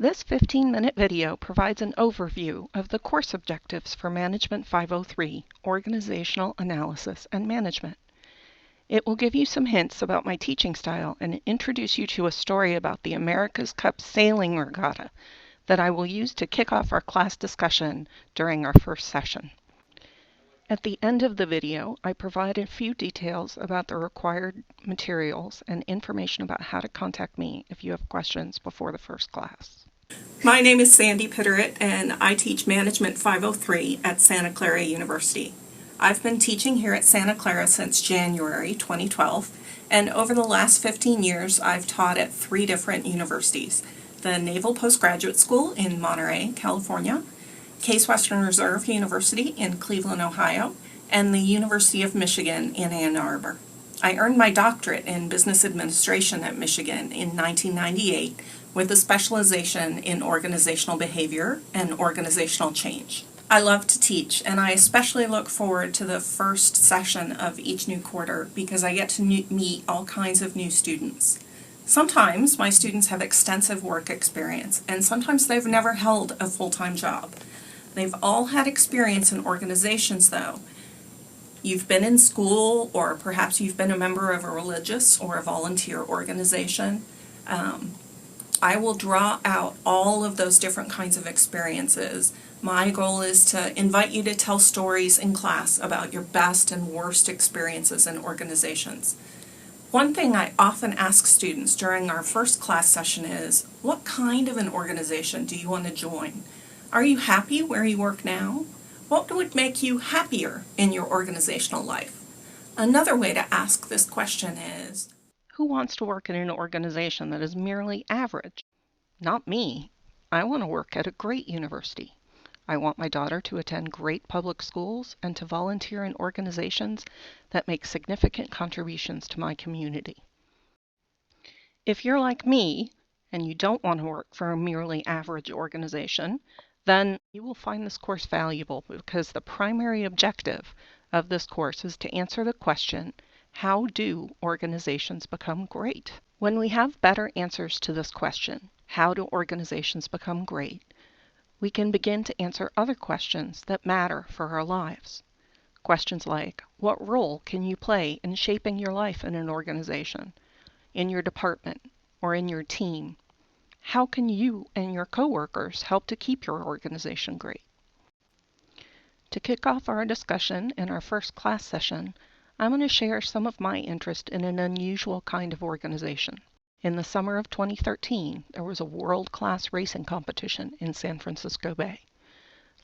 This 15-minute video provides an overview of the course objectives for Management 503, Organizational Analysis and Management. It will give you some hints about my teaching style and introduce you to a story about the America's Cup Sailing Regatta that I will use to kick off our class discussion during our first session. At the end of the video, I provide a few details about the required materials and information about how to contact me if you have questions before the first class. My name is Sandy Piderit, and I teach Management 503 at Santa Clara University. I've been teaching here at Santa Clara since January 2012, and over the last 15 years I've taught at 3 different universities: the Naval Postgraduate School in Monterey, California, Case Western Reserve University in Cleveland, Ohio, and the University of Michigan in Ann Arbor. I earned my doctorate in business administration at Michigan in 1998 with a specialization in organizational behavior and organizational change. I love to teach, and I especially look forward to the first session of each new quarter because I get to meet all kinds of new students. Sometimes my students have extensive work experience, and sometimes they've never held a full-time job. They've all had experience in organizations, though. You've been in school, or perhaps you've been a member of a religious or a volunteer organization. I will draw out all of those different kinds of experiences. My goal is to invite you to tell stories in class about your best and worst experiences in organizations. One thing I often ask students during our first class session is, what kind of an organization do you want to join? Are you happy where you work now? What would make you happier in your organizational life? Another way to ask this question is, who wants to work in an organization that is merely average? Not me. I want to work at a great university. I want my daughter to attend great public schools and to volunteer in organizations that make significant contributions to my community. If you're like me and you don't want to work for a merely average organization, then you will find this course valuable because the primary objective of this course is to answer the question, how do organizations become great? When we have better answers to this question, how do organizations become great, we can begin to answer other questions that matter for our lives. Questions like, what role can you play in shaping your life in an organization, in your department, or in your team? How can you and your coworkers help to keep your organization great? To kick off our discussion in our first class session, I'm going to share some of my interest in an unusual kind of organization. In the summer of 2013, there was a world-class racing competition in San Francisco Bay.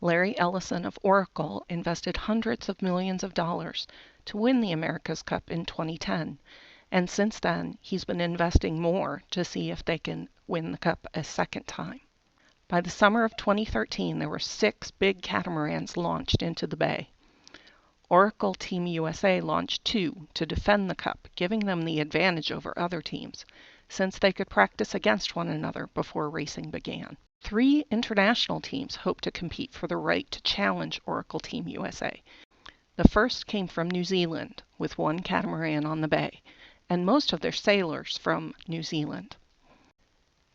Larry Ellison of Oracle invested hundreds of millions of dollars to win the America's Cup in 2010, and since then he's been investing more to see if they can win the cup a second time. By the summer of 2013, there were 6 big catamarans launched into the bay. Oracle Team USA launched 2 to defend the cup, giving them the advantage over other teams, since they could practice against one another before racing began. 3 international teams hoped to compete for the right to challenge Oracle Team USA. The first came from New Zealand, with 1 catamaran on the bay, and most of their sailors from New Zealand.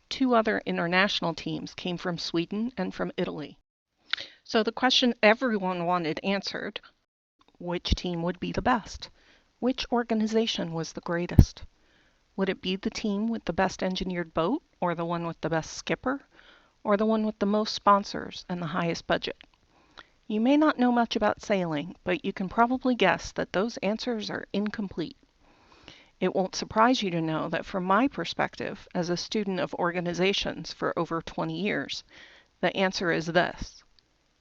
2 other international teams came from Sweden and from Italy. So the question everyone wanted answered, which team would be the best? Which organization was the greatest? Would it be the team with the best engineered boat, or the one with the best skipper, or the one with the most sponsors and the highest budget? You may not know much about sailing, but you can probably guess that those answers are incomplete. It won't surprise you to know that from my perspective, as a student of organizations for over 20 years, the answer is this: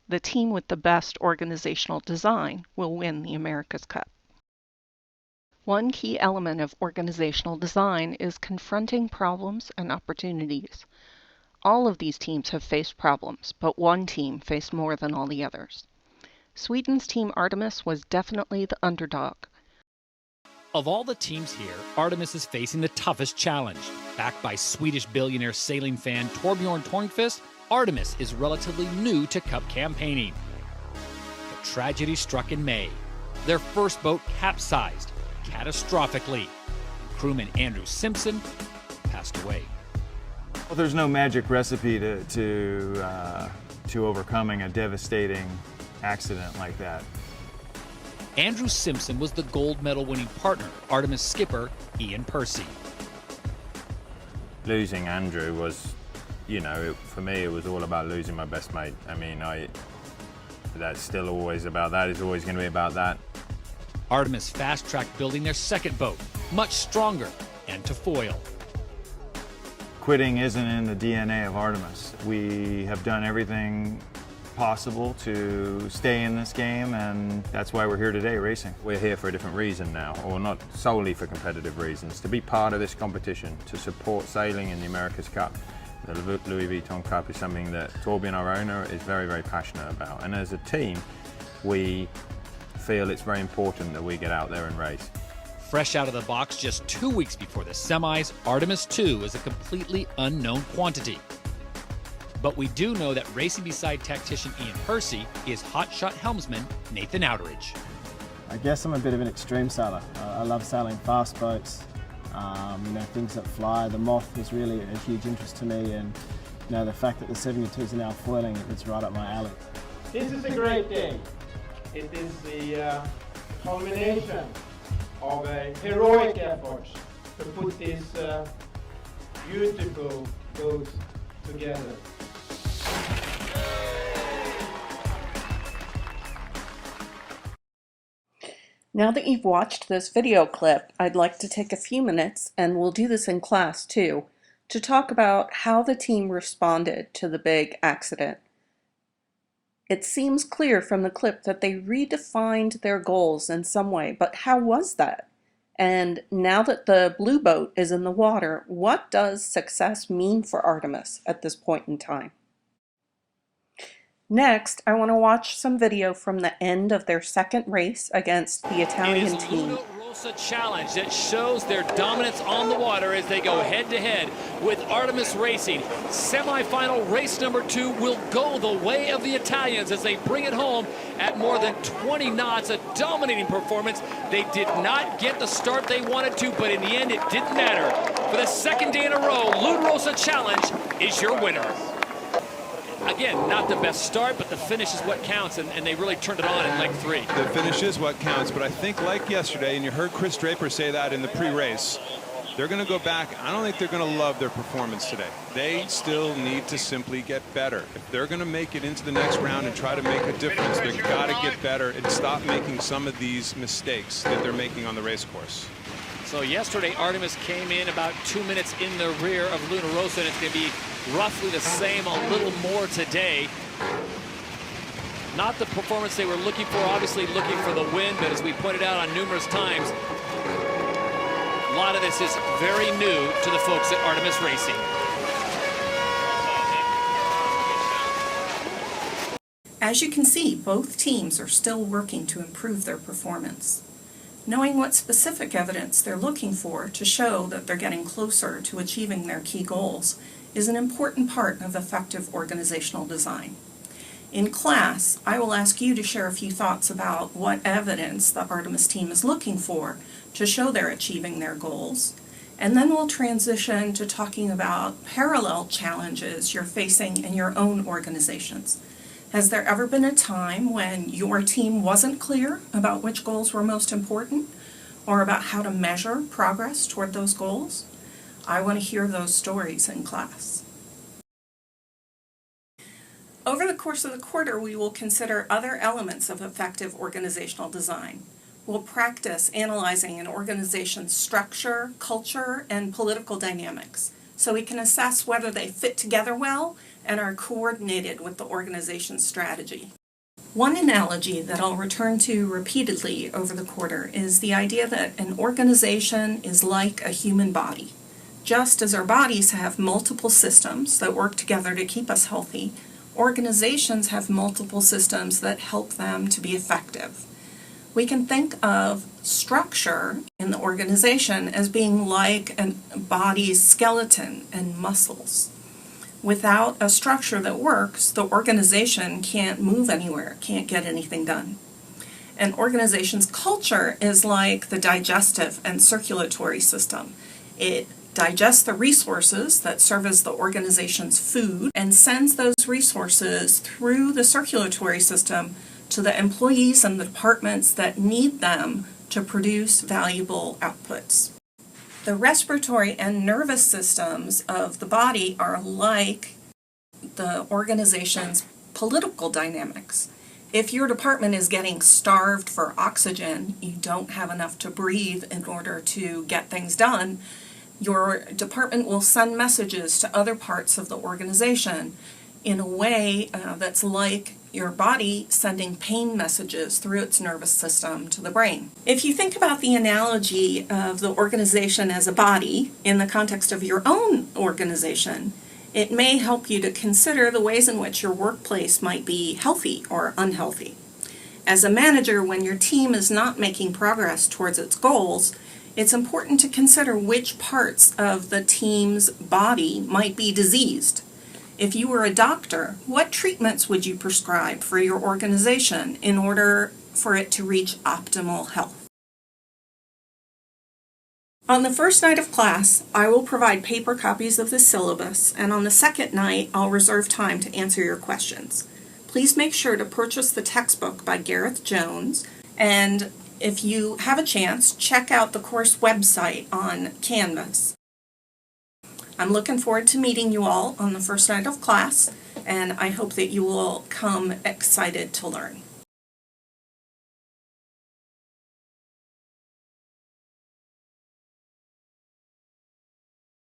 the team with the best organizational design will win the America's Cup. One key element of organizational design is confronting problems and opportunities. All of these teams have faced problems, but one team faced more than all the others. Sweden's Team Artemis was definitely the underdog. Of all the teams here, Artemis is facing the toughest challenge. Backed by Swedish billionaire sailing fan Torbjorn Tornqvist, Artemis is relatively new to cup campaigning. But tragedy struck in May. Their first boat capsized catastrophically. Crewman Andrew Simpson passed away. Well, there's no magic recipe to overcoming a devastating accident like that. Andrew Simpson was the gold medal winning partner, Artemis skipper Ian Percy. Losing Andrew was, you know, for me it was all about losing my best mate. I mean, that's still always about that, it's always going to be about that. Artemis fast-tracked building their second boat, much stronger and to foil. Quitting isn't in the DNA of Artemis. We have done everything possible to stay in this game, and that's why we're here today racing. We're here for a different reason now, or not solely for competitive reasons, to be part of this competition, to support sailing in the America's Cup. The Louis Vuitton Cup is something that Torbjörn, our owner, is very, very passionate about. And as a team, we feel it's very important that we get out there and race. Fresh out of the box just 2 weeks before the semis, Artemis 2 is a completely unknown quantity. But we do know that racing beside tactician Ian Percy is hotshot helmsman Nathan Outteridge. I guess I'm a bit of an extreme sailor. I love sailing fast boats, you know, things that fly. The Moth is really a huge interest to me, and you know, the fact that the 72s are now foiling, it's right up my alley. This is a great day. It is the culmination of a heroic effort to put this beautiful boat together. Now that you've watched this video clip, I'd like to take a few minutes, and we'll do this in class too, to talk about how the team responded to the big accident. It seems clear from the clip that they redefined their goals in some way, but how was that? And now that the blue boat is in the water, what does success mean for Artemis at this point in time? Next, I want to watch some video from the end of their second race against the Italian team. A challenge that shows their dominance on the water as they go head-to-head with Artemis Racing. Semi-final race number 2 will go the way of the Italians as they bring it home at more than 20 knots, a dominating performance. They did not get the start they wanted to, but in the end it didn't matter. For the second day in a row, Luna Rossa Challenge is your winner. Again, not the best start, but the finish is what counts, and they really turned it on in leg 3. The finish is what counts, but I think like yesterday, and you heard Chris Draper say that in the pre-race, they're going to go back. I don't think they're going to love their performance today. They still need to simply get better. If they're going to make it into the next round and try to make a difference, they've got to get better and stop making some of these mistakes that they're making on the race course. So yesterday, Artemis came in about 2 minutes in the rear of Luna Rossa, and it's going to be roughly the same, a little more today. Not the performance they were looking for, obviously looking for the win, but as we pointed out on numerous times, a lot of this is very new to the folks at Artemis Racing. As you can see, both teams are still working to improve their performance. Knowing what specific evidence they're looking for to show that they're getting closer to achieving their key goals is an important part of effective organizational design. In class, I will ask you to share a few thoughts about what evidence the Artemis team is looking for to show they're achieving their goals, and then we'll transition to talking about parallel challenges you're facing in your own organizations. Has there ever been a time when your team wasn't clear about which goals were most important, or about how to measure progress toward those goals? I want to hear those stories in class. Over the course of the quarter, we will consider other elements of effective organizational design. We'll practice analyzing an organization's structure, culture, and political dynamics, so we can assess whether they fit together well and are coordinated with the organization's strategy. One analogy that I'll return to repeatedly over the quarter is the idea that an organization is like a human body. Just as our bodies have multiple systems that work together to keep us healthy, organizations have multiple systems that help them to be effective. We can think of structure in the organization as being like a body's skeleton and muscles. Without a structure that works, the organization can't move anywhere, can't get anything done. An organization's culture is like the digestive and circulatory system. It digests the resources that serve as the organization's food, and sends those resources through the circulatory system to the employees and the departments that need them to produce valuable outputs. The respiratory and nervous systems of the body are like the organization's political dynamics. If your department is getting starved for oxygen, you don't have enough to breathe in order to get things done, your department will send messages to other parts of the organization in a way that's like your body sending pain messages through its nervous system to the brain. If you think about the analogy of the organization as a body in the context of your own organization, it may help you to consider the ways in which your workplace might be healthy or unhealthy. As a manager, when your team is not making progress towards its goals, it's important to consider which parts of the team's body might be diseased. If you were a doctor, what treatments would you prescribe for your organization in order for it to reach optimal health? On the first night of class, I will provide paper copies of the syllabus, and on the second night, I'll reserve time to answer your questions. Please make sure to purchase the textbook by Gareth Jones, and if you have a chance, check out the course website on Canvas. I'm looking forward to meeting you all on the first night of class, and I hope that you will come excited to learn.